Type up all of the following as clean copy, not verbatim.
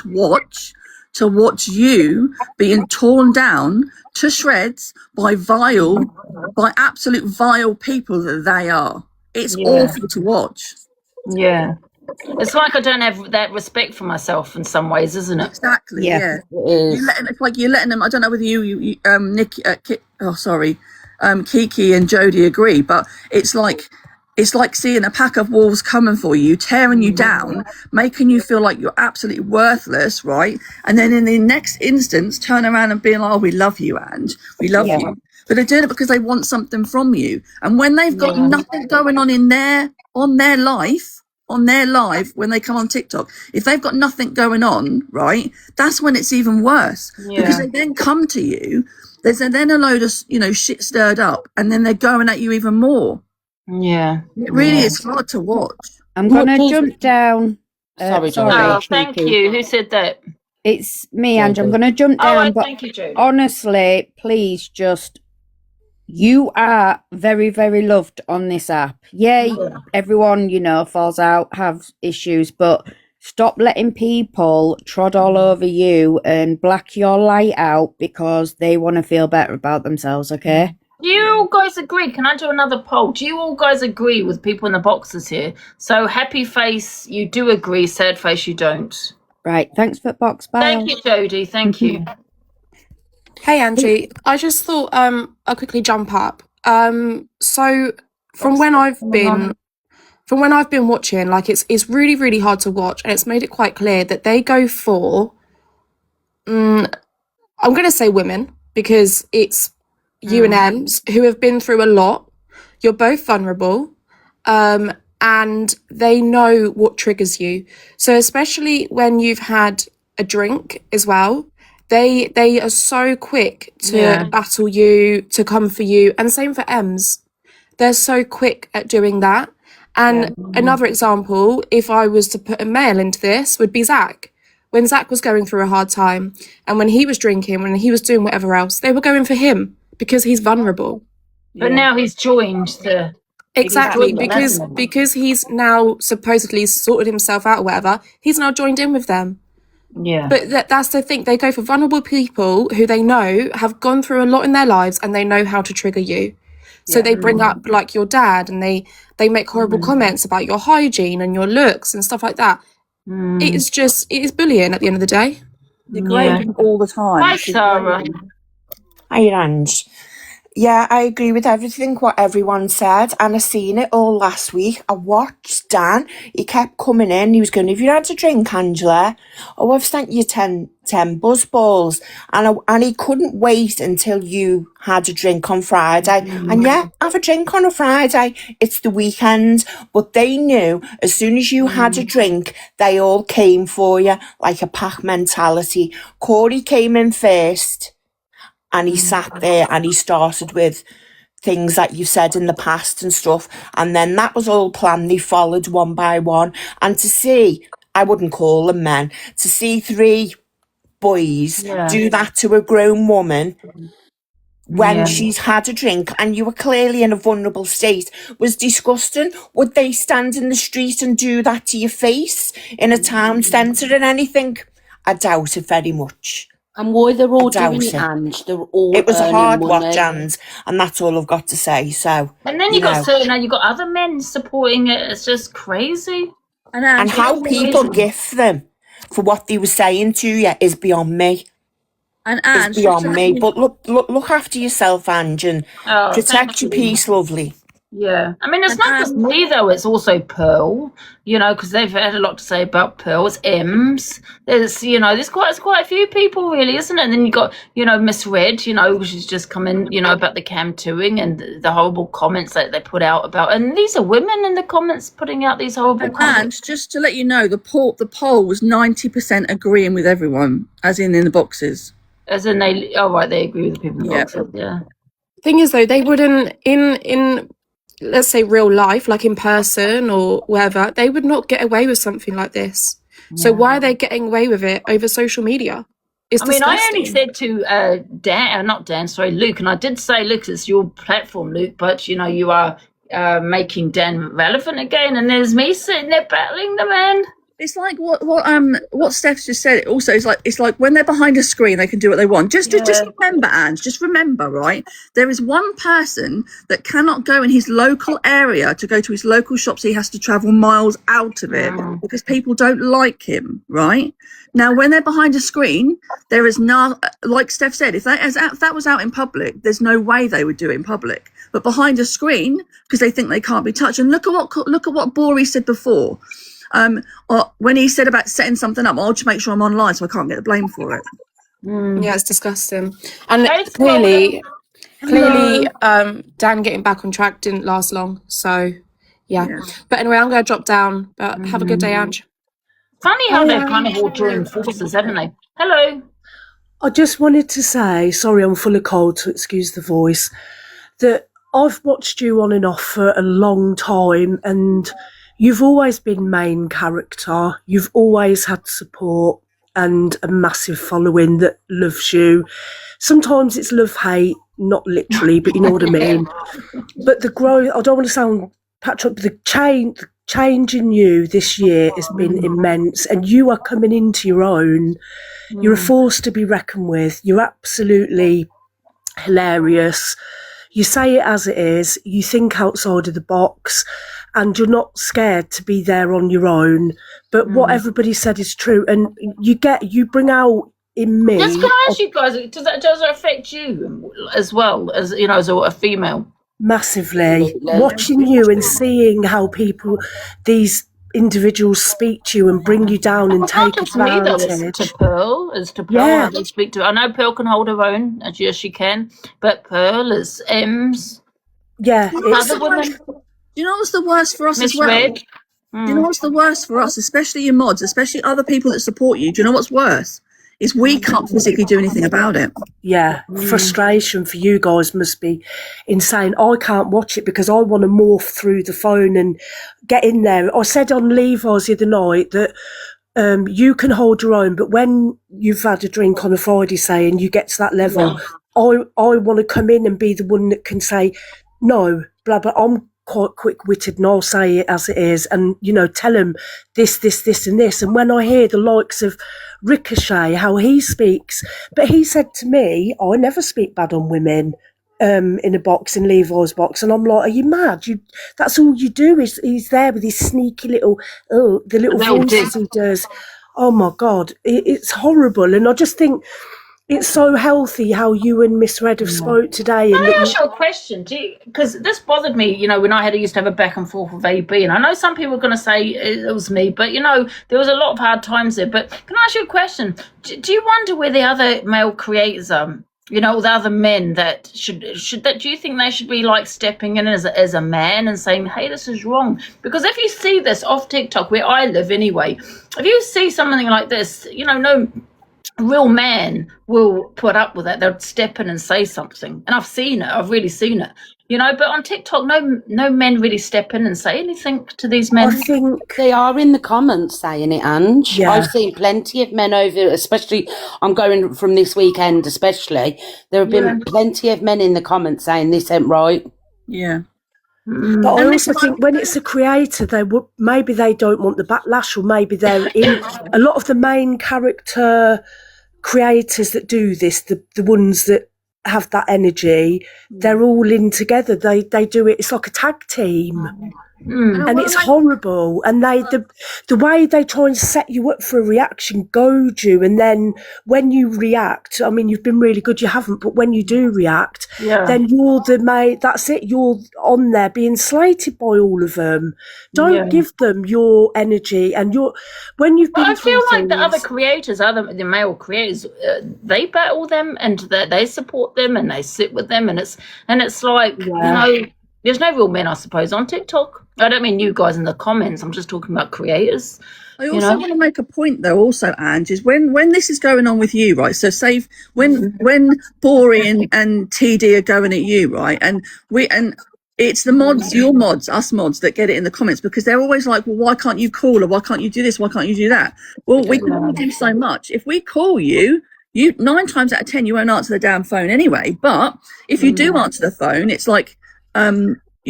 watch to watch you being torn down to shreds by absolute vile people that they are. It's awful to watch. Yeah. It's like I don't have that respect for myself in some ways, isn't it? Exactly. Yeah. It is. It's like you're letting them. I don't know whether Kiki and Jodie agree, but it's like seeing a pack of wolves coming for you, tearing you down, making you feel like you're absolutely worthless, right? And then in the next instance, turn around and being like, "Oh, we love you, Ange. We love you." But they're doing it because they want something from you. And when they've got nothing going on in their life, on their live, when they come on TikTok, if they've got nothing going on, right, that's when it's even worse. Because they then come to you, there's then a load of, shit stirred up, and then they're going at you even more. Yeah. It really is hard to watch. I'm going to jump down. Sorry. Oh, thank you. Who said that? It's me, Ange. I'm going to jump down. But thank you, Jodie. Honestly, please just... You are very, very loved on this app. Everyone, falls out, have issues, but stop letting people trod all over you and black your light out because they want to feel better about themselves, okay? Do you all guys agree? Can I do another poll? Do you all guys agree with people in the boxes here? So happy face, you do agree. Sad face, you don't. Right. Thanks for box. Bye. Thank you, Jodie. Thank you. Hey Angie, I just thought I'll quickly jump up. So from when I've been watching, like it's really, really hard to watch, and it's made it quite clear that they go for I'm gonna say women, because it's you and Ems who have been through a lot. You're both vulnerable, and they know what triggers you. So especially when you've had a drink as well, they are so quick to battle you, to come for you. And same for Ems. They're so quick at doing that. And another example, if I was to put a male into this, would be Zach. When Zach was going through a hard time, and when he was drinking, when he was doing whatever else, they were going for him because he's vulnerable. But now he's joined the... Exactly, because he's now supposedly sorted himself out or whatever, he's now joined in with them. Yeah. But that's the thing. They go for vulnerable people who they know have gone through a lot in their lives, and they know how to trigger you. So they bring up like your dad, and they make horrible comments about your hygiene and your looks and stuff like that. It is bullying at the end of the day. Degrading all the time. Hi, Sarah. Hi, Ange. Yeah, I agree with everything what everyone said, and I seen it all last week. I watched Dan. He kept coming in. He was going, "Have you had a drink, Angela? Oh, I've sent you 10 buzz balls." And he couldn't wait until you had a drink on Friday. And have a drink on a Friday. It's the weekend. But they knew as soon as you had a drink, they all came for you, like a pack mentality. Corey came in first. And he sat there and he started with things that you said in the past and stuff. And then that was all planned. They followed one by one. And to see, I wouldn't call them men, to see 3 boys do that to a grown woman when she's had a drink and you were clearly in a vulnerable state was disgusting. Would they stand in the street and do that to your face in a town centre and anything? I doubt it very much. And why they're all doing it, Ange? They're all It was a hard money. watch, and that's all I've got to say. So, and then you got other men supporting it. It's just crazy. And how people gift them for what they were saying to you is beyond me. And it's beyond me. But look after yourself, Ange, and protect your peace, lovely. Yeah, I mean, it's not just me though. It's also Pearl, because they've had a lot to say about Pearl. It's Ems. There's, there's quite a few people, really, isn't it? And then you got, Miss Red, she's just come in, about the Cam Tooing and the horrible comments that they put out about. And these are women in the comments putting out these horrible comments. And just to let you know, the poll was 90% agreeing with everyone, as in the boxes. As in they agree with the people in the boxes. Yeah. Thing is, though, they wouldn't in let's say real life, like in person or wherever, they would not get away with something like this. So why are they getting away with it over social media? It's disgusting. I only said to Luke, and I did say, look, it's your platform, Luke, but you are making Dan relevant again, and there's me sitting there battling the man. It's like what Steph's just said. Also, it's like when they're behind a screen, they can do what they want. Just remember, Ange. Just remember, right? There is one person that cannot go in his local area to go to his local shops. He has to travel miles out of it because people don't like him. Right now, when they're behind a screen, there is no, like Steph said, if that was out in public, there's no way they would do it in public. But behind a screen, because they think they can't be touched. And look at what Bori said before. Or when he said about setting something up, I'll just make sure I'm online so I can't get the blame for it. Yeah, it's disgusting. And Hey, clearly, Dan getting back on track didn't last long. So, yeah. But anyway, I'm going to drop down. But have a good day, Ange. Funny how they've kind of all joined forces, haven't they? Hello. I just wanted to say, sorry, I'm full of cold, so excuse the voice, that I've watched you on and off for a long time, and you've always been main character. You've always had support and a massive following that loves you. Sometimes it's love-hate, not literally, but you know what I mean. But the growth, I don't want to sound patriotic, but the change in you this year has been immense, and you are coming into your own. You're a force to be reckoned with. You're absolutely hilarious. You say it as it is. You think outside of the box, and you're not scared to be there on your own. But what everybody said is true, and you bring out in me. Just can I ask you guys, does it affect you as well as as a female? Massively. Watching you and seeing how these individuals speak to you and bring you down and take Not just me though, advantage. it's to Pearl. It's to Pearl. Yeah. How they speak to. I know Pearl can hold her own, as yes she can, but Pearl is Ems. Yeah, it's Other women, Do you know what's the worst for us Miss as well? Red. Do you know what's the worst for us, especially your mods, especially other people that support you? Do you know what's worse? Is we can't physically do anything about it. yeah, frustration for you guys must be insane. I can't watch it because I want to morph through the phone and get in there. I said on Levi's the other night that you can hold your own, but when you've had a drink on a Friday, say, and you get to that level, I want to come in and be the one that can say, no, blah, blah. I'm quite quick-witted and I'll say it as it is and, tell him this, and this. And when I hear the likes of Ricochet, how he speaks, but he said to me, I never speak bad on women in a box, in Levi's box. And I'm like, are you mad? That's all you do is he's there with his sneaky little, the little voices he does. Oh my God, it's horrible. And I just think, it's so healthy how you and Miss Red have spoke today. Can I ask you a question? Because this bothered me, when I used to have a back and forth with AB, and I know some people are going to say it was me, but there was a lot of hard times there. But can I ask you a question? Do you wonder where the other male creators are? The other men that should that? Do you think they should be like stepping in as a man and saying, "Hey, this is wrong"? Because if you see this off TikTok, where I live anyway, if you see something like this, no real man will put up with it. They'll step in and say something, and I've seen it. I've really seen it. But on TikTok, no men really step in and say anything to these men. I think They are in the comments saying it, Ange. Yeah. I've seen plenty of men over, especially, I'm going from this weekend especially, there have been plenty of men in the comments saying this ain't right. Yeah. But I also think when it's a creator, maybe they don't want the backlash, or maybe they're in a lot of the main character creators that do this, the ones that have that energy, they're all in together. They do it. It's like a tag team. And it's horrible. And the way they try and set you up for a reaction, goad you, and then when you react, I mean, you've been really good, you haven't, but when you do react, then you're the mate. That's it. You're on there being slated by all of them. Don't give them your energy and when you've been. I feel through like the things- other creators, the male creators, they battle them and they support them and they sit with them, and it's like there's no real men, I suppose, on TikTok. I don't mean you guys in the comments. I'm just talking about creators. I also want to make a point, though. Also, Ange, is when this is going on with you, right? So, say when Bori and TD are going at you, right? And it's the mods, your mods, us mods, that get it in the comments because they're always like, well, why can't you call, or why can't you do this? Why can't you do that? Well, we can only do so much. If we call you 9 times out of 10 you won't answer the damn phone anyway. But if you do answer the phone, it's like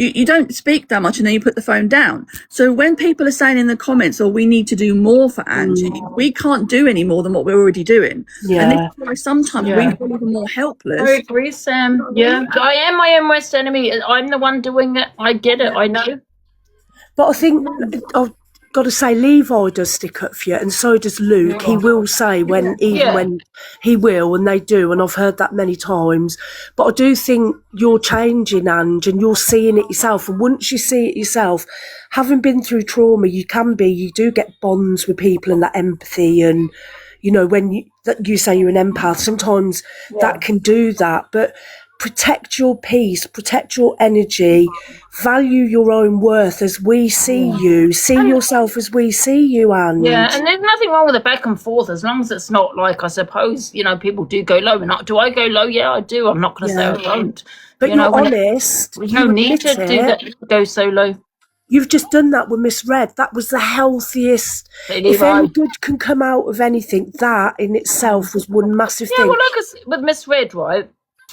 you don't speak that much and then you put the phone down. So when people are saying in the comments, we need to do more for Angie, we can't do any more than what we're already doing. Yeah. And this is why sometimes we feel even more helpless. I agree, Sam. Yeah, I am my own worst enemy. I'm the one doing it. I get it. I know. But I think I've got to say, Levi does stick up for you, and so does Luke. He will say when he will, and they do, and I've heard that many times. But I do think you're changing, Ange, and you're seeing it yourself. And once you see it yourself, having been through trauma, you do get bonds with people and that empathy. And you know, when you say you're an empath, sometimes that can do that, but. Protect your peace, protect your energy, value your own worth as we see you. See yourself as we see you, Ange. Yeah, and there's nothing wrong with the back and forth as long as it's not like, I suppose, you know, people do go low. And do I go low? Yeah, I do. I'm not going to say I don't. But you're honest. There's no need to do that, go so low. You've just done that with Miss Red. That was the healthiest. If any good can come out of anything, that in itself was one massive thing. Yeah, well, like with Miss Red, right?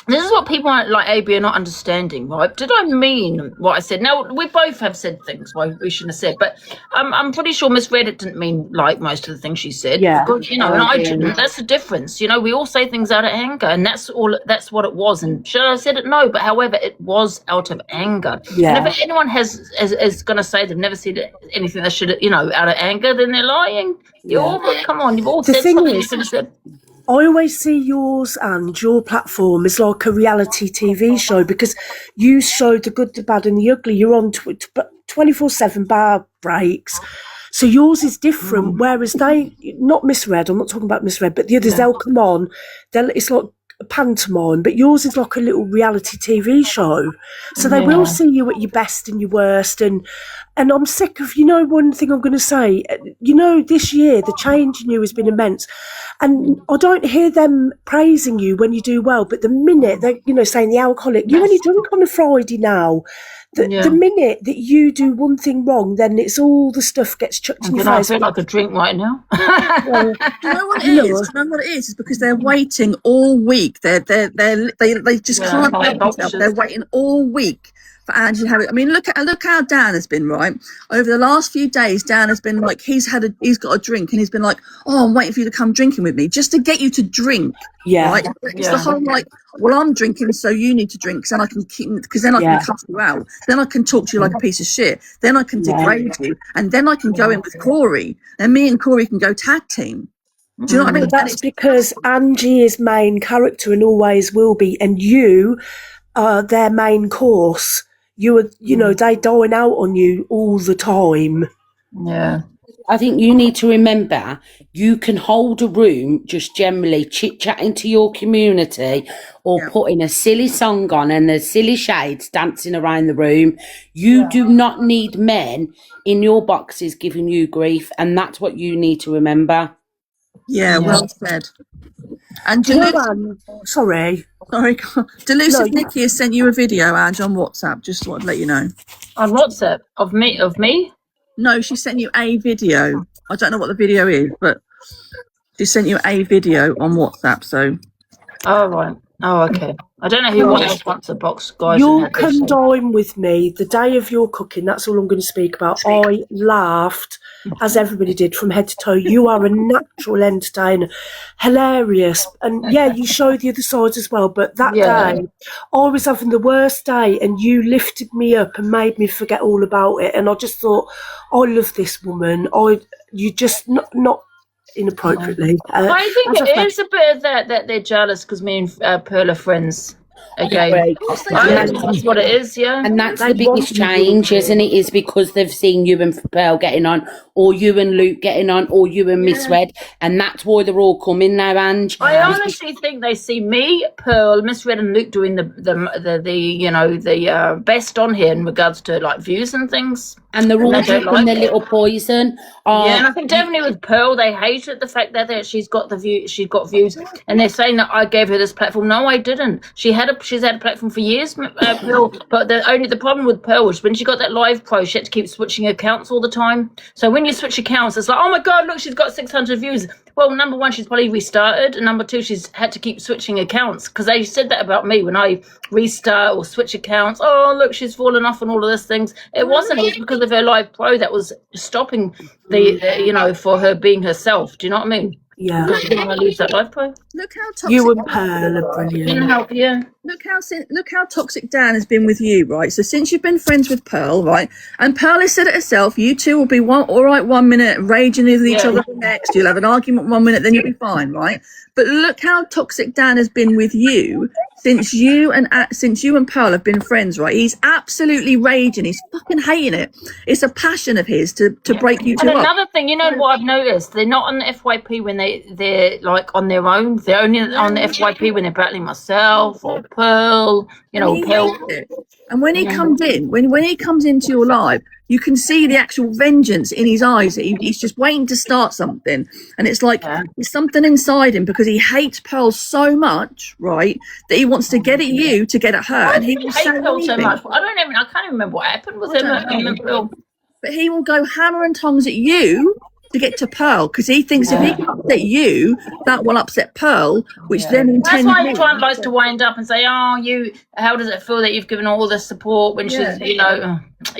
This is what people like AB are not understanding, right? Did I mean what I said? Now, we both have said things we shouldn't have said, but I'm pretty sure Miss Reddit didn't mean like most of the things she said. Yeah. Because, you know, and I didn't. That's the difference. You know, we all say things out of anger, and that's what it was. And should I have said it? No, but however, it was out of anger. Yeah. And if anyone is going to say they've never said anything that should, you know, out of anger, then they're lying. Come on, you've all said something you should have said. I always see yours and your platform as like a reality TV show because you show the good, the bad and the ugly. You're on 24/7 bar breaks. So yours is different, whereas they, not Miss Red, I'm not talking about Miss Red, but the others, they'll come on, it's like a pantomime, but yours is like a little reality TV show. So they will see you at your best and your worst. And I'm sick of, one thing I'm going to say, this year, the change in you has been immense. And I don't hear them praising you when you do well, but the minute they're, saying the alcoholic, you're only drunk on a Friday now. The minute that you do one thing wrong, then it's all the stuff gets chucked in your face. I feel like a drink right now. Well, you know what it is? You know what it is? It's because they're waiting all week. They just can't help themselves. They're waiting all week for Angie to have it. I mean, look how Dan has been, right? Over the last few days, Dan has been like, he's got a drink and he's been like, oh, I'm waiting for you to come drinking with me, just to get you to drink. Yeah. Right? It's the whole like, well, I'm drinking, so you need to drink, because then I can cuss you out. Then I can talk to you like a piece of shit. Then I can degrade you, and then I can go in with Corey, and me and Corey can go tag team. Do you know what I mean? But that's because Angie is main character and always will be, and you are their main course. You are, they dine out on you all the time. Yeah. I think you need to remember you can hold a room just generally chit-chatting to your community or putting a silly song on and the silly shades dancing around the room. You do not need men in your boxes giving you grief, and that's what you need to remember. Yeah, well said. And sorry, Delusive Nikki has sent you a video, Ange, on WhatsApp. Just wanted to let you know. On WhatsApp of me? No, she sent you a video. I don't know what the video is, but she sent you a video on WhatsApp. So. Oh right. Oh okay. I don't know who else wants a box, guys. You'll come dine with me the day of your cooking. That's all I'm going to speak about. I laughed, as everybody did, from head to toe. You are a natural entertainer, hilarious, and you show the other side as well. But that day, I was having the worst day, and you lifted me up and made me forget all about it. And I just thought, I love this woman. You just not inappropriately. I think it is a bit of that they're jealous because me and Pearl are friends. Okay, that's what it is, And that's the biggest change, isn't it? Is because they've seen you and Pearl getting on, or you and Luke getting on, or you and Miss Red, and that's why they're all coming now, Ange. I honestly think they see me, Pearl, Miss Red, and Luke doing the best on here in regards to like views and things. And they're all drinking their little poison. And I think definitely with Pearl, they hated the fact that she's got views, and they're saying that I gave her this platform. No, I didn't. She had she's had a platform for years, Pearl. But the problem with Pearl was when she got that live pro, she had to keep switching accounts all the time. So when you switch accounts, it's like, oh my god, look, she's got 600 views. Well, number one, she's probably restarted, and number two, she's had to keep switching accounts because they said that about me when I restart or switch accounts. Oh, look, she's fallen off and all of these things. It wasn't. It was because of her live pro that was stopping for her being herself. Do you know what I mean? Yeah. Because she didn't want to lose that live pro. Look how toxic. You and Pearl are brilliant. Didn't help you. Look how toxic Dan has been with you, right? So since you've been friends with Pearl, right, and Pearl has said it herself, you two will be all right 1 minute, raging with each other the next. You'll have an argument 1 minute, then you'll be fine, right? But look how toxic Dan has been with you since you and Pearl have been friends, right? He's absolutely raging. He's fucking hating it. It's a passion of his to break you two And up. another thing, you know what I've noticed? They're not on the FYP when they're like on their own. They're only on the FYP when they're battling myself or Pearl, Pearl. And when he comes in, when he comes into your live, you can see the actual vengeance in his eyes. He's just waiting to start something. And it's like there's something inside him because he hates Pearl so much, right, that he wants to get at you to get at her. And he will hate say Pearl so anything. much. I can't even remember what happened with him and Pearl. But he will go hammer and tongs at you to get to Pearl because he thinks if he can upset you, that will upset Pearl, which then in That's 10 why he years... likes to wind up and say, how does it feel that you've given all this support when she's, he's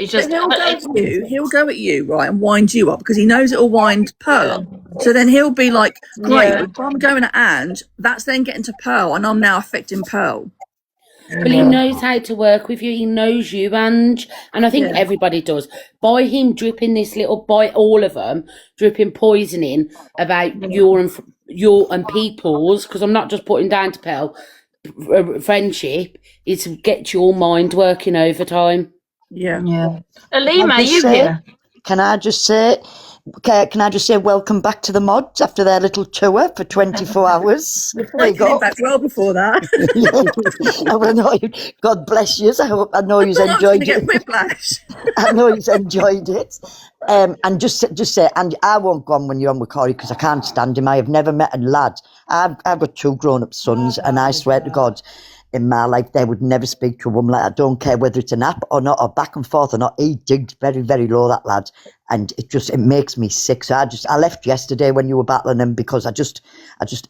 just... He'll go at you, right, and wind you up because he knows it'll wind Pearl up. So then he'll be like, great, if I'm going at Ange, that's then getting to Pearl and I'm now affecting Pearl. Well, he knows how to work with you. He knows you, Ange. And I think everybody does. By him dripping by all of them, dripping poisoning about your and people's, because I'm not just putting down to Pearl, friendship, is to get your mind working overtime. Yeah. Alima, you here? Can I just say welcome back to the mods after their little tour for 24 hours? There you go. Back well before that. God bless you. I know you've enjoyed it. Whiplash. I know you've enjoyed it. And just say, and I won't go on when you're on with Corey because I can't stand him. I have never met a lad. I've got 2 grown-up sons, and I swear to God, in my life, they would never speak to a woman like that. I don't care whether it's an app or not, or back and forth or not. He digged very, very low, that lad. And it makes me sick. So I left yesterday when you were battling him because I just,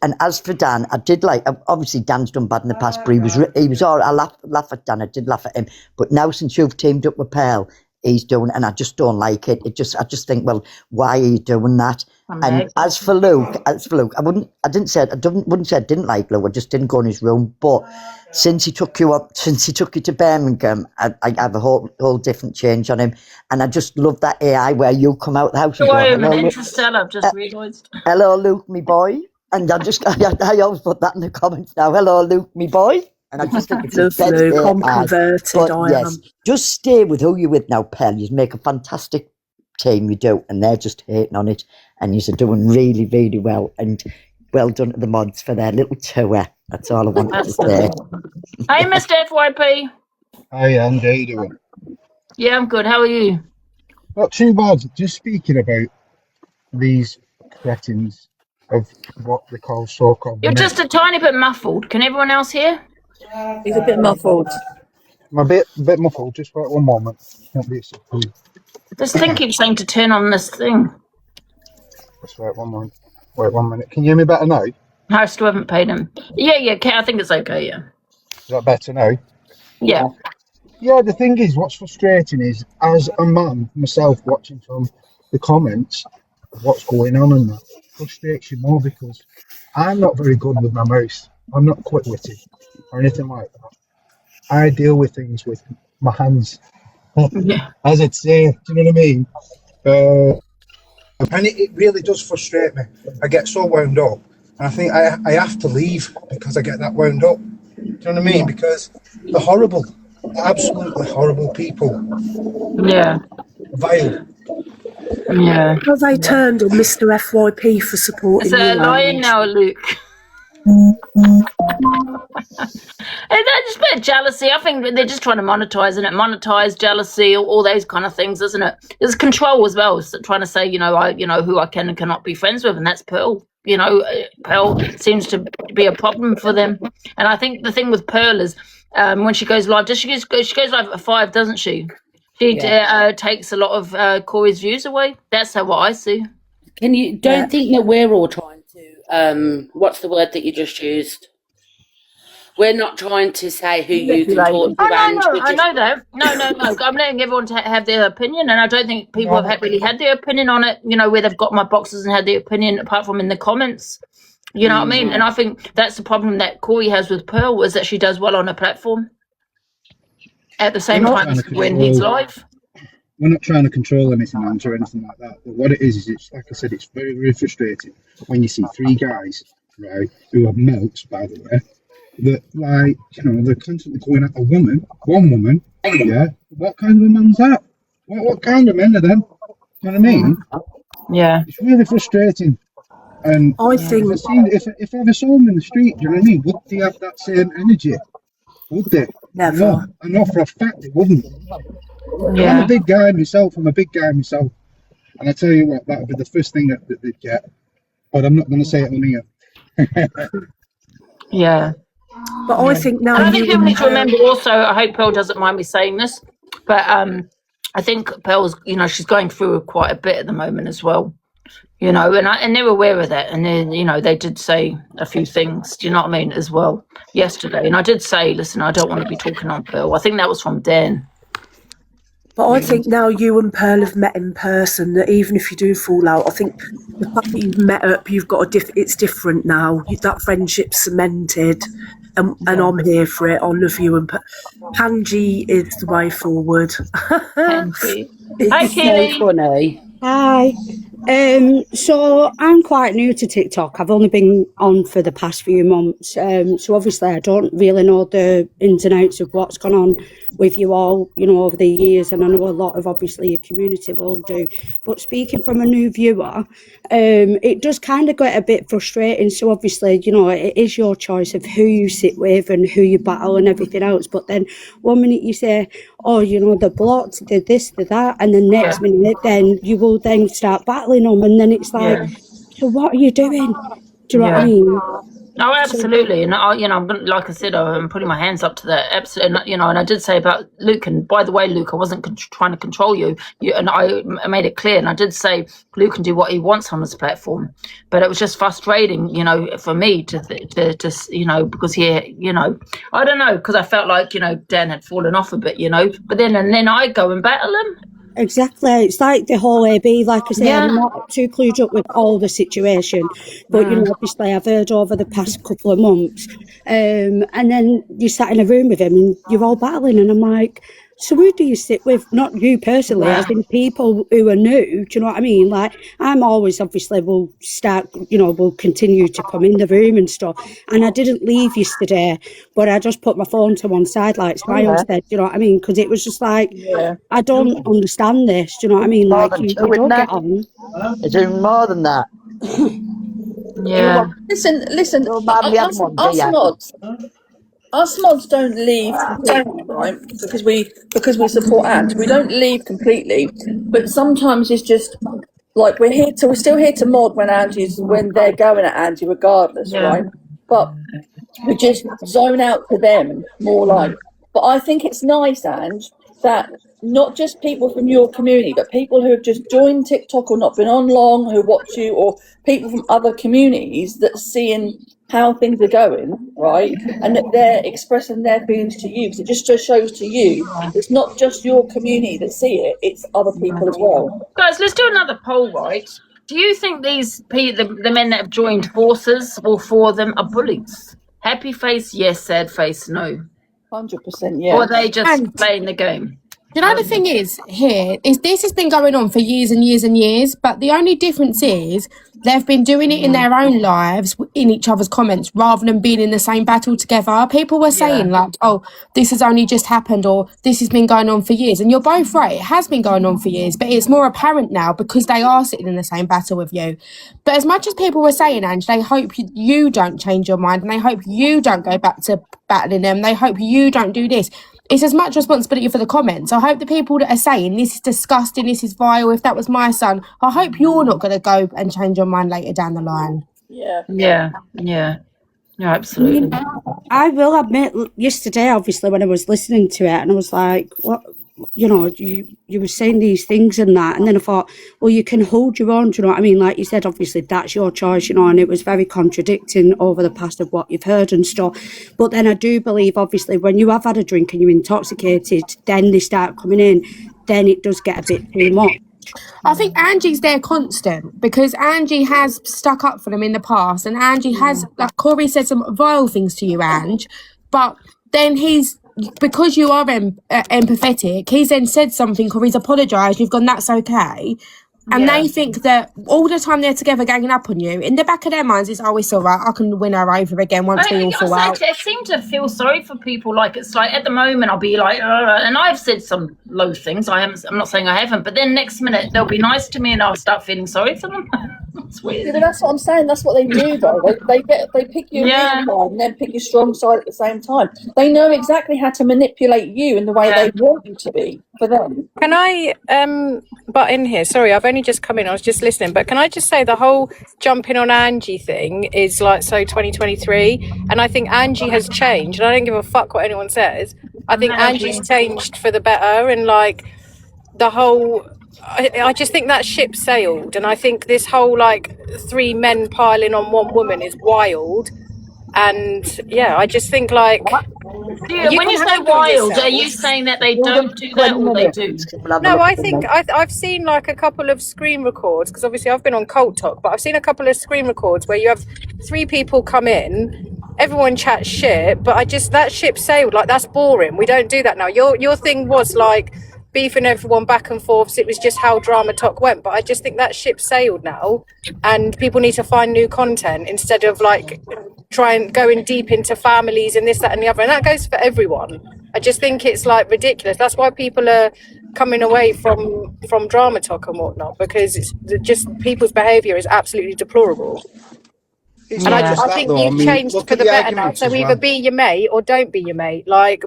and as for Dan, I did obviously Dan's done bad in the past, but he was all right. I laugh at Dan. I did laugh at him. But now since you've teamed up with Pearl, he's doing, and I just don't like it. I just think, well, why are you doing that? And as for Luke, I wouldn't say I didn't like Luke. I just didn't go in his room. But since he took you to Birmingham, I have a whole different change on him. And I just love that AI where you come out the house. I am an Interstellar, I've just realised. Hello, Luke, me boy. And I always put that in the comments now. Hello, Luke, me boy. And I just think it's Luke, I'm converted. I am. Just stay with who you're with now, Pearl. You make a fantastic team, you do, and they're just hating on it. And you're doing really, really well. And well done to the mods for their little tour. That's all I wanted to say. Hey, Mr. FYP. Hi, Ange, how you doing? Yeah, I'm good. How are you? Not too bad. Just speaking about these cretins of what they call so-called... You're just a tiny bit muffled. Can everyone else hear? He's a bit muffled. I'm a bit muffled. Just wait 1 moment. Can't be so cool. This thing keeps saying to turn on this thing. Just wait 1 moment. Wait 1 minute. Can you hear me better now? I still haven't paid him. Yeah, I think it's okay, yeah. Is that better now? Yeah. Yeah, the thing is, what's frustrating is, as a man, myself, watching from the comments, what's going on and that frustrates you more because I'm not very good with my mouth. I'm not quick-witted or anything like that. I deal with things with my hands. As I'd say, do you know what I mean? And it really does frustrate me. I get so wound up. And I think I have to leave because I get that wound up. Do you know what I mean? Because they're horrible. They're absolutely horrible people. Yeah. Vile. Yeah. Have they turned on Mr. FYP for supporting It's a you? lion now, Luke. And that's just a bit of jealousy. I think they're just trying to monetize it. Monetize jealousy, all those kind of things, isn't it? There's control as well. So trying to say, I who I can and cannot be friends with, and that's Pearl. Pearl seems to be a problem for them. And I think the thing with Pearl is when she goes live, she goes live at 5, doesn't she? She takes a lot of Corey's views away. That's what I see. Don't think that we're all trying to, what's the word that you just used? We're not trying to say who you can talk to. I know that. No. I'm letting everyone have their opinion, and I don't think people have really had their opinion on it, where they've got my boxes and had their opinion, apart from in the comments. You know what I mean? And I think that's the problem that Corey has with Pearl, is that she does well on a platform at the same time as when he's live. We're not trying to control anything, Andrew, or anything like that. But what it is it's like I said, it's very, very frustrating when you see 3 guys, right, who are melts, by the way, that, like, they're constantly going at one woman, yeah. What kind of a man's that? What kind of men are them? You know what I mean? Yeah. It's really frustrating. And I think if I ever saw them in the street, do you know what I mean? Would they have that same energy? Would they? Never. No, I know for a fact they wouldn't. Yeah. I'm a big guy myself. And I tell you what, that would be the first thing that they'd get. But I'm not going to say it on here. Yeah. But I think now. And I think people need to remember also, I hope Pearl doesn't mind me saying this, but I think Pearl's, she's going through quite a bit at the moment as well. And they're aware of that. And then, they did say a few things, do you know what I mean, as well, yesterday. And I did say, listen, I don't want to be talking on Pearl. I think that was from Dan. But I think now you and Pearl have met in person, that even if you do fall out, I think the fact that you've met up, you've got it's different now. That friendship's cemented, and I'm here for it. I love you, and Panji is the way forward. Panji. Hi, It's Keely. so funny. Hi. So I'm quite new to TikTok. I've only been on for the past few months. So obviously I don't really know the ins and outs of what's gone on with you all, over the years. And I know a lot of obviously your community will do. But speaking from a new viewer, it does kind of get a bit frustrating. So obviously, it is your choice of who you sit with and who you battle and everything else. But then one minute you say, oh, the blocked, did this, did that. And the next minute then you will then start battling them, and then it's like, so what are you doing? Do you know what I mean? Oh, absolutely. And I'm gonna, like I said, I'm putting my hands up to that. Absolutely. And I did say about Luke, and by the way, Luke, I wasn't trying to control you. And I made it clear, and I did say Luke can do what he wants on this platform, but it was just frustrating, for me to because he, I don't know, because I felt like, Dan had fallen off a bit, but then I go and battle him. Exactly. It's like the whole AB, like I say, I'm not too clued up with all the situation, but obviously I've heard over the past couple of months, and then you sat in a room with him and you're all battling, and I'm like, so who do you sit with? Not you personally, as in people who are new, do you know what I mean? Like, I'm always obviously will continue to come in the room and stuff, and I didn't leave yesterday, but I just put my phone to one side, like Smile said, do you know what I mean? Because it was just like, I don't understand this, do you know what I mean? Like, you don't get on. It's even more than that. Yeah. Listen, us mods don't leave completely, right? Because we support Ant. We don't leave completely, but sometimes it's just like we're still here to mod when they're going at Angie regardless, right? But we just zone out to them more like. But I think it's nice, Ange, that not just people from your community, but people who have just joined TikTok or not been on long, who watch you, or people from other communities that are seeing how things are going, right? And that they're expressing their feelings to you, because it just shows to you it's not just your community that see it, it's other people as well. Guys, let's do another poll, right? Do you think these the men that have joined forces, all 4 of them, are bullies? Happy face, yes. Sad face, no. 100%, yeah. Or are they just playing the game? The thing is, this has been going on for years and years and years, but the only difference is they've been doing it in their own lives, in each other's comments, rather than being in the same battle together. People were saying like, oh, this has only just happened, or this has been going on for years. And you're both right, it has been going on for years, but it's more apparent now because they are sitting in the same battle with you. But as much as people were saying, Ange, they hope you don't change your mind, and they hope you don't go back to battling them. They hope you don't do this. It's as much responsibility for the comments. I hope the people that are saying this is disgusting, this is vile, if that was my son, I hope you're not going to go and change your mind later down the line. Yeah. Yeah, yeah, yeah, absolutely. I will admit, yesterday, obviously, when I was listening to it, and I was like, what, you know, you were saying these things and that. And then I thought, well, you can hold your own, do you know what I mean? Like you said, obviously, that's your choice, you know, and it was very contradicting over the past of what you've heard and stuff. But then I do believe, obviously, when you have had a drink and you're intoxicated, then they start coming in, then it does get a bit too much. I think Angie's there constant because Angie has stuck up for them in the past, and Angie has, like Corey said, some vile things to you, Ange, but then because you are empathetic, he's then said something or he's apologised, you've gone, that's okay. And Yeah. they think that all the time they're together ganging up on you, in the back of their minds, it's, oh, it's all right, I can win her over again once we all fall out. I seem to feel sorry for people. Like, it's like at the moment I'll be like, and I've said some low things. I'm not saying I haven't, but then next minute they'll be nice to me and I'll start feeling sorry for them. It's Yeah, weird. but that's what I'm saying. That's what they do, though. They pick your weak Yeah. side and then pick your strong side at the same time. They know exactly how to manipulate you in the way they want you to be for them. Can I butt in here? Sorry, I've only just come in. I was just listening. But can I just say the whole jumping on Angie thing is like so 2023. And I think Angie has changed. And I don't give a fuck what anyone says. I think No, Angie's changed for the better. And like the whole... I just think that ship sailed. And I think this whole like 3 men piling on 1 woman is wild. And yeah, I just think like... Yeah, You when can you say handle wild, yourself. are you saying that they don't do that or they do? No, I think I've seen like a couple of screen records because obviously I've been on Cult Talk, but I've seen a couple of screen records where you have 3 people come in, everyone chats shit, but that ship sailed. Like that's boring. We don't do that now. Your thing was like beefing everyone back and forth. It was just how Drama Talk went, but I just think that ship sailed now, and people need to find new content instead of like trying going deep into families and this, that, and the other, and that goes for everyone. I just think it's like ridiculous. That's why people are coming away from Drama Talk and whatnot, because it's just people's behaviour is absolutely deplorable. It's And not I just that, think though. I you've mean, changed look for at the the better now. arguments So as either well. be your mate or don't be your mate. Like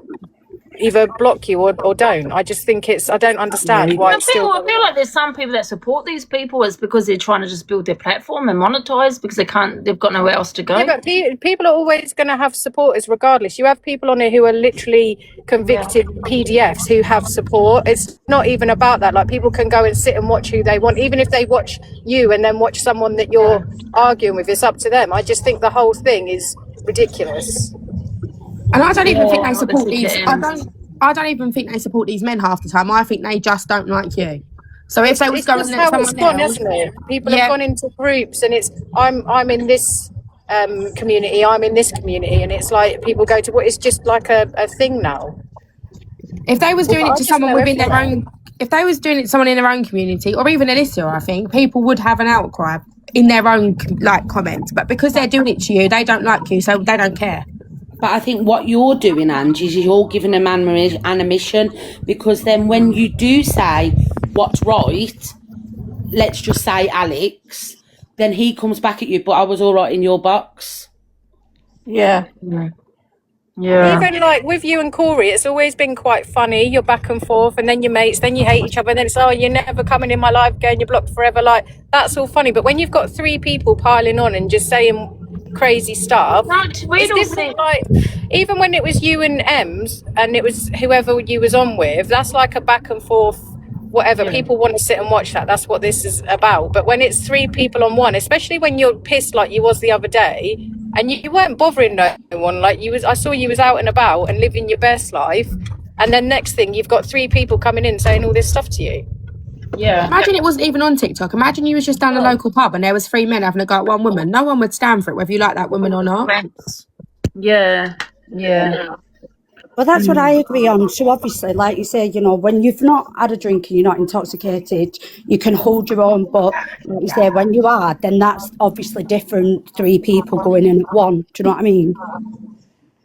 either block you or don't. I just think I don't understand why it's still I feel like there's some people that support these people is because they're trying to just build their platform and monetize because they've got nowhere else to go. Yeah, but people are always going to have supporters regardless. You have people on here who are literally convicted PDFs who have support. It's not even about that. Like people can go and sit and watch who they want, even if they watch you and then watch someone that you're arguing with. It's up to them. I just think the whole thing is ridiculous. And I don't even think they Yeah, support this is these. the I don't even think they support these men half the time. I think they just don't like you. So if they was It's going just at how it's someone gone, else, hasn't it? People Yeah. have gone into groups, and it's I'm in this community, I'm in this community, and it's like people go to what it's just like a thing now. if they was doing I it to just someone know within their everyone. own, if they was doing it to someone in their own community, or even Alyssa, I think people would have an outcry in their own like comments. But because they're doing it to you, they don't like you, so they don't care. But I think what you're doing, Ange, is you're giving a man an admission, because then when you do say what's right, let's just say Alex, then he comes back at you, but I was all right in your box. Yeah. Yeah. Even like with you and Corey, it's always been quite funny. You're back and forth, and then you're mates, then you hate each other, and then it's, oh, you're never coming in my life again, you're blocked forever. Like, that's all funny. But when you've got 3 people piling on and just saying crazy stuff, it's different. Like, even when it was you and Ems, and it was whoever you was on with, that's like a back and forth, whatever. People want to sit and watch that. That's what this is about. But when it's 3 people on one, especially when you're pissed like you was the other day, and you weren't bothering no one, like I saw you was out and about and living your best life, and then next thing you've got 3 people coming in saying all this stuff to you. Yeah. Imagine it wasn't even on TikTok. Imagine you was just down the local pub and there was 3 men having a go at 1 woman. No one would stand for it, whether you like that woman or not. Yeah. Well, that's what I agree on. So obviously, like you say, you know, when you've not had a drink and you're not intoxicated, you can hold your own. But like you say, when you are, then that's obviously different. 3 people going in at 1. Do you know what I mean?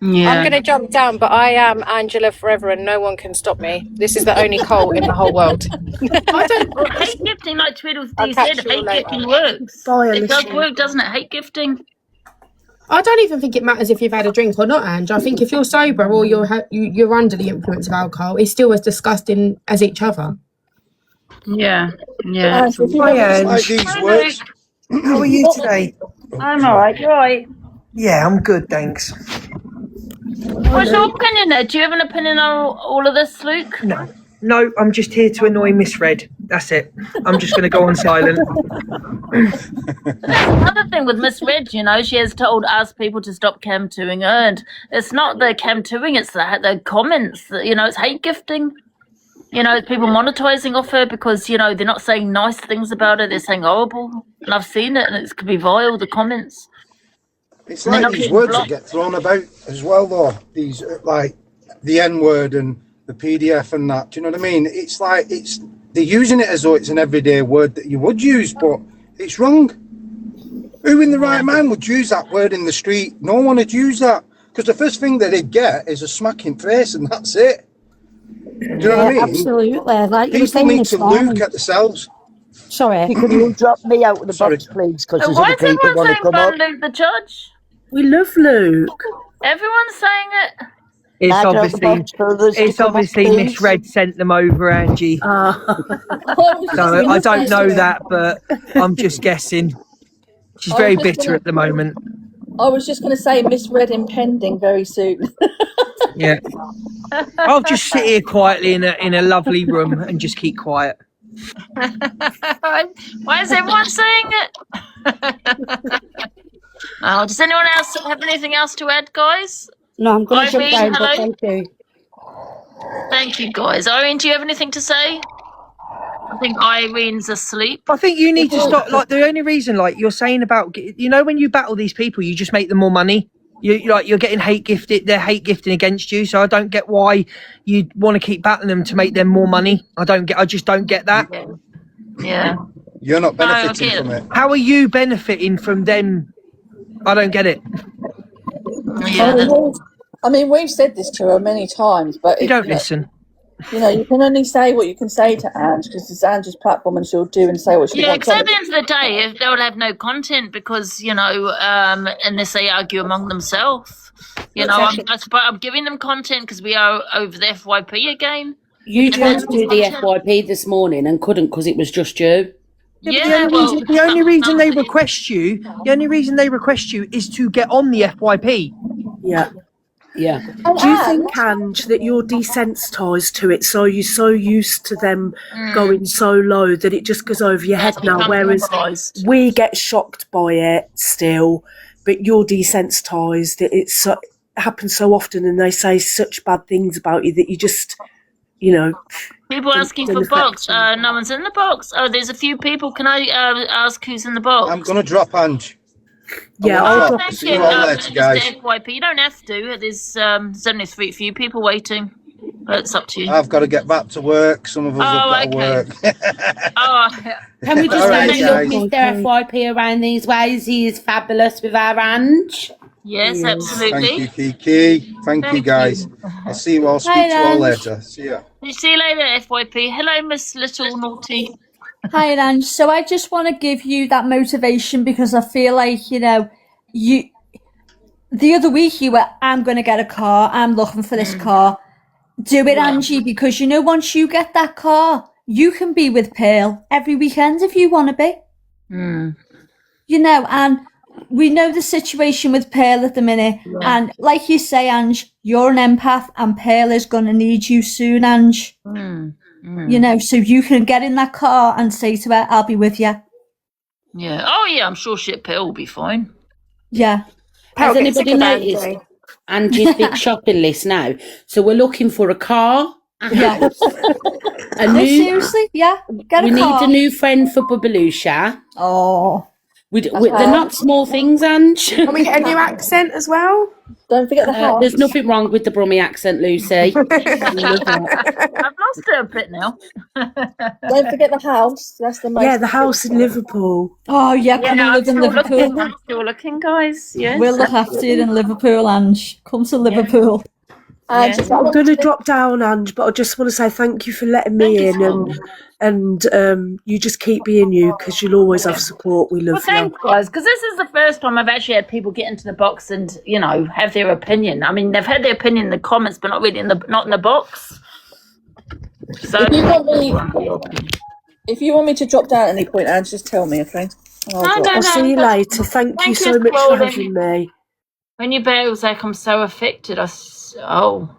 Yeah. I'm going to jump down, but I am Angela forever and no one can stop me. This is the only cult in the whole world. Hate gifting, like Tweedledee said, hate gifting works. It does work, doesn't it? Hate gifting. I don't even think it matters if you've had a drink or not, Ange. I think if you're sober or you're under the influence of alcohol, it's still as disgusting as each other. Yeah. Hi, Ange. How are you today? I'm all right. You're all right. Yeah, I'm good, thanks. What's your opinion there? Do you have an opinion on all of this, Luke? No, I'm just here to annoy Miss Red. That's it. I'm just going to go on silent. Another thing with Miss Red, you know, she has told us people to stop cam-2ing her, and it's not the cam-2ing, it's the comments. You know, it's hate gifting. You know, people monetizing off her because, you know, they're not saying nice things about her, they're saying horrible. And I've seen it, and it could be vile, the comments. It's like these words that get thrown about as well, though. These, like, the N-word and the PDF and that. Do you know what I mean? It's like, they're using it as though it's an everyday word that you would use, but it's wrong. Who in the right mind would use that word in the street? No one would use that. Because the first thing that they'd get is a smacking face, and that's it. Do you know what I mean? Absolutely. Like you were People saying need this to morning. look at themselves. Sorry. Could you drop me out of the box, please? Because there's Why other is people everyone want to saying come up. ban Luke the Judge? We love Luke. Everyone's saying it. It's Now drop the obviously, box for others to it's come up, obviously please. Miss Red sent them over, Angie. So I don't know that, but I'm just guessing. She's I very was just bitter gonna- at the moment. I was just going to say Miss Red impending very soon. Yeah. I'll just sit here quietly in a lovely room and just keep quiet. Why is everyone saying it? Oh, does anyone else have anything else to add, guys? No, I'm going to jump Irene, down, but hello? thank you. Thank you, guys. Irene, do you have anything to say? I think Irene's asleep. I think you need to stop. Like, the only reason, like you're saying about, you know, when you battle these people, you just make them more money. You're getting hate gifted. They're hate gifting against you. So I don't get why you want to keep battling them to make them more money. I just don't get that. Yeah. You're not No, benefiting okay. from it. How are you benefiting from them? I don't get it. I mean, we've said this to her many times, but You don't listen. You know, you can only say what you can say to Ange because it's Ange's platform, and she'll do and say what she Yeah, wants. because at the end of the day, if they would have no content because, you know, unless they argue among themselves. You know, I'm giving them content because we are over the FYP again. You tried to do the FYP this morning and couldn't because it was just you. Yeah, the only reason they request you, is to get on the FYP. Yeah. Yeah. Do you think, Ange, that you're desensitised to it, so you're so used to them going so low that it just goes over your head now, whereas we get shocked by it still, but you're desensitised. It happens so often and they say such bad things about you that you just, you know... People asking for box. No one's in the box. Oh, there's a few people. Can I ask who's in the box? I'm going to drop Ange. Yeah, I'll Oh, drop thank see you. you all later, Just guys. the FYP. You don't have to. There's only a few people waiting. But it's up to you. I've got to get back to work. Some of us have got to work. Can we just All right, say love guys. Mr. FYP around these ways? He is fabulous with our Ange. Yes, absolutely. Thank you, Kiki. Thank you, guys. I'll see you all. Speak to you all later. See ya. See you later, FYP. Hello, Miss Little Naughty. Hi, Ange. So I just want to give you that motivation because I feel like, you know, the other week you were, I'm going to get a car. I'm looking for this car. Do it, Angie, because, you know, once you get that car, you can be with Pearl every weekend if you want to be. You know, and we know the situation with Pearl at the minute. Yeah. And like you say, Ange, you're an empath and Pearl is going to need you soon, Ange. You know, so you can get in that car and say to her, I'll be with you. Yeah. Oh, yeah, I'm sure Pill will be fine. Yeah. Has anybody noticed Angie's big shopping list now? So we're looking for a car, a Yeah. house, a No, new. seriously, yeah. Get We a car. need a new friend for Babalusha. Oh. They're not small things, Ange. Can we get a new accent as well? Don't forget the house. There's nothing wrong with the Brummie accent, Lucy. I've lost it a bit now. Don't forget the house. That's the most. Yeah, the house in Liverpool. Oh, yeah, come and I'm live in still Liverpool. looking. I'm still looking, guys. Yes. We'll look after you in Liverpool, Ange. Come to Liverpool. I'm going to drop down, Ange, but I just want to say thank you for letting me in, and you just keep being you because you'll always have support. We Well, love you. thanks, guys, because this is the first time I've actually had people get into the box and, you know, have their opinion. I mean, they've had their opinion in the comments, but not really not in the box. So If you want me to drop down at any point, Ange, just tell me, okay? Oh, No, God. no, I'll no. see you that's- later. Thank you Thank so you, much for Roland. having me. When you bear was like, I'm so affected. Oh,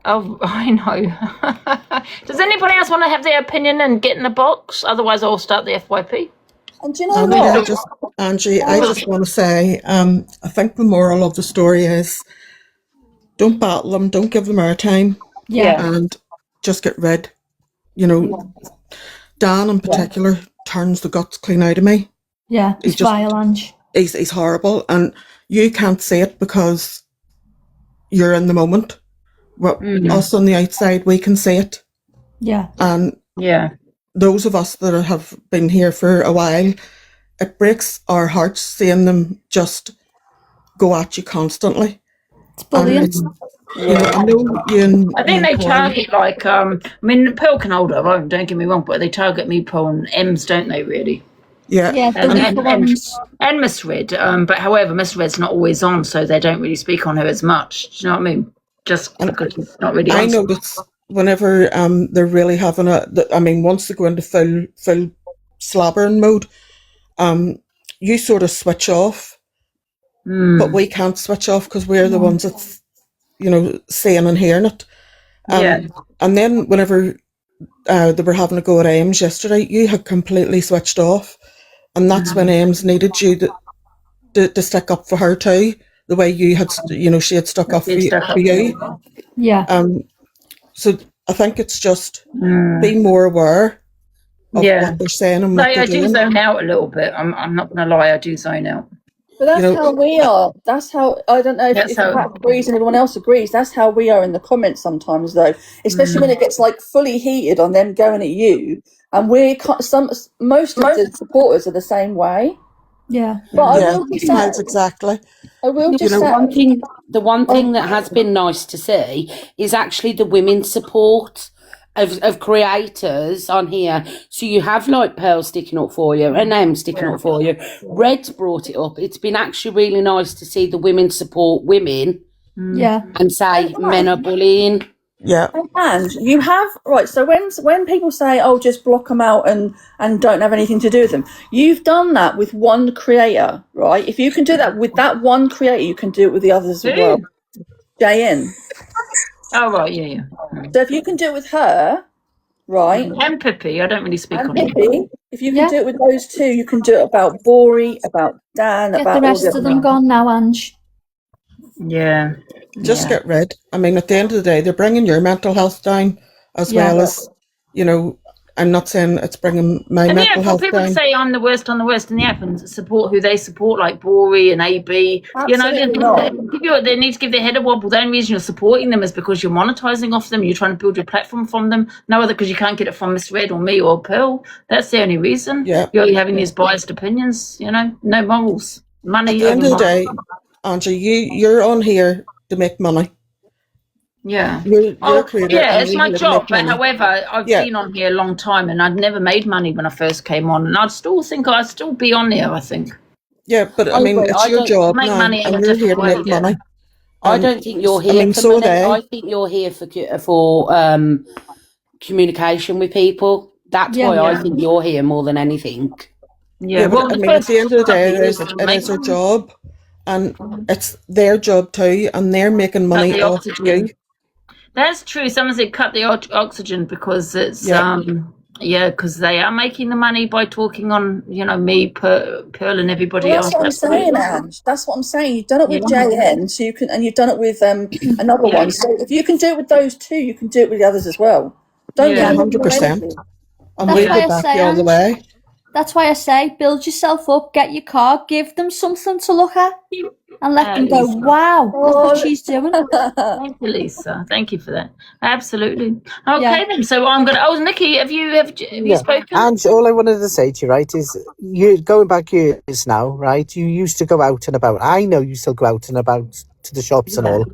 I know. Does anybody else want to have their opinion and get in the box? Otherwise, I'll start the FYP. And do you know Angie, what? I just want to say, I think the moral of the story is don't battle them, don't give them airtime, Yeah. and just get rid. You know, Dan in particular turns the guts clean out of me. Yeah, He's it's just- vile, Ange. He's horrible, and you can't see it because you're in the moment. Well, us on the outside, we can see it, Yeah. and Yeah. those of us that have been here for a while, it breaks our hearts seeing them just go at you constantly. It's bullying. You know, I know you and I think you they and Paul- target like I mean Pearl can hold her own, don't get me wrong, but they target me, Paul and Ems, don't they really? Yeah. Yeah, the weaker ones. And Misread. But however, Misread's not always on, so they don't really speak on her as much. Do you know what I mean? Just because she's not really on. I notice whenever they're really having once they go into full slabbering mode, you sort of switch off, but we can't switch off because we're the ones that's, you know, seeing and hearing it. Yeah. And then whenever they were having a go at Ames yesterday, you had completely switched off, and that's when Ames needed you to stick up for her too, the way you had, you know, she had stuck up for you. Yeah. So I think it's just be more aware of what they're saying and what No, they're I do doing. zone out a little bit. I'm not going to lie, I do zone out. But that's You know- how we are. That's how, I don't know if That's how- Pat agrees and everyone else agrees. That's how we are in the comments sometimes, though. Especially when it gets like fully heated on them going at you. And most of the supporters are the same way. Yeah. But I Yeah, will just say, mine's exactly. I will just The say, one thing that has been nice to see is actually the women's support of creators on here. So you have like Pearl sticking up for you and them sticking up for you. Red's brought it up. It's been actually really nice to see the women support women Yeah. and say men are bullying. Yeah. and you have right. So when people say, "Oh, just block them out and don't have anything to do with them," you've done that with one creator, right? If you can do that with that one creator, you can do it with the others as well. JN. Oh, right, yeah. So if you can do it with her, right? And Pippi, I don't really speak And on it. Pippi, if you can do it with those two, you can do it about Bori, about Dan, Get about the all rest the of them gone now, Ange. Yeah. Just get rid. I mean, at the end of the day, they're bringing your mental health down as Yeah. well as, you know, I'm not saying it's bringing my And mental yeah, health people down. say I'm the worst on the worst in the app and support who they support, like Bori and AB. You know, Absolutely not. they need to give their head a wobble. The only reason you're supporting them is because you're monetizing off them. You're trying to build your platform from them. No other, because you can't get it from Miss Red or me or Pearl. That's the only reason. Yeah. You're having these biased opinions. You know, no morals. Money. At the end over of the day, morals. Angie, you're on here to make money. Yeah. You're a Oh, creator. yeah, and it's you're my here to job. make But money. however, I've Yeah. been on here a long time and I'd never made money when I first came on. And I'd still think I'd still be on there, I think. Yeah, but I mean, it's I your don't job make now, money in and a you're here to different make way, yeah. money. I don't think you're I here mean, for so money. they. I think you're here for communication with people. That's Yeah. why I Yeah. think you're here more than anything. Yeah, but I mean, at the end of the day, it is their job, and it's their job too, and they're making money the off oxygen. you. That's true. Someone said cut the oxygen because it's because they are making the money by talking on, you know, me, Pearl, and everybody Well, else. that's what I'm saying, Ange. That's what I'm saying. You've done it with JN, so you can, and you've done it with another one. So if you can do it with those two, you can do it with the others as well. Don't Yeah. get 100%. And That's we'll why go I back say, you all the Ange, way. That's why I say, build yourself up, get your car, give them something to look at, and let them go, Lisa. wow, look what she's doing. Thank you, Lisa. Thank you for that. Absolutely. Okay, Yeah. then. So I'm gonna. Oh, Nikki, have you spoken? And all I wanted to say to you, right, is you going back years now, right? You used to go out and about. I know you still go out and about to the shops and all,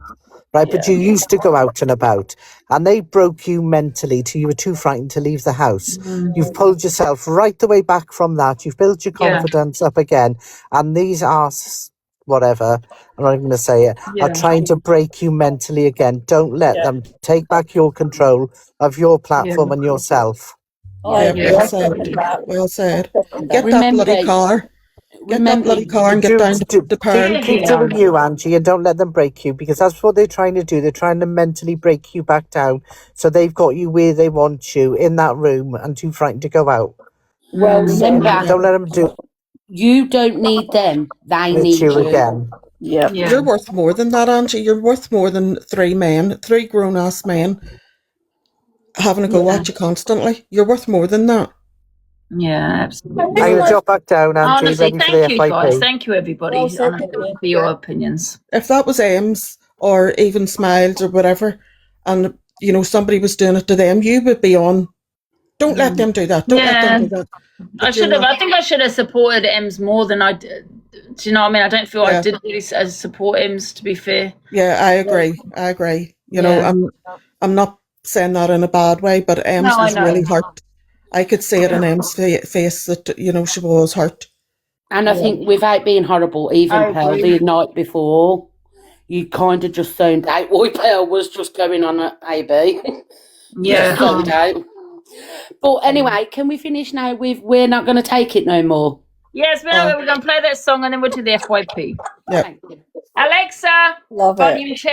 right? But you used to go out and about, and they broke you mentally till you were too frightened to leave the house. You've pulled yourself right the way back from that. You've built your Yeah. confidence up again, and these whatever, I'm not even going to say it, Yeah. are trying to break you mentally again. Don't let them take back your control of your platform and yourself. I Yeah, well said. Well said. Get that Remember, bloody car. Get that bloody car and get down to Pearl. Keep doing you, Angie, and don't let them break you, because that's what they're trying to do. They're trying to mentally break you back down, so they've got you where they want you, in that room, and too frightened to go out. Well, remember, Don't let them do you don't need them; they it need to you you. again. Yeah. You're worth more than that, Angie. You're worth more than three grown-ass men having a go at you constantly. You're worth more than that. Yeah, absolutely. I'm going to drop back down, Angie, Honestly, ready for thank the you FYP. guys. Thank you, everybody, Well said, honestly, Vicky. for your opinions. If that was Ames or even Smiles or whatever, and you know somebody was doing it to them, you would be on. Don't let them do that. Don't let them do that. I should have. I think I should have supported Ems more than I did. Do you know what I mean? I don't feel I did really support Ems, to be fair. Yeah, I agree. I agree. You know, I'm not saying that in a bad way, but Ems No, I was know. really hurt. I could see it in Em's face that, you know, she was hurt. And I think without being horrible, even Pearl the night before, you kind of just zoned out. Why Pearl was just going on at AB. Yeah. Just zoned out. But anyway, can we finish now with We're Not Going to Take It No More? Yes, we're going to play that song and then we'll do the FYP. Yeah. Alexa, Love it. volume check.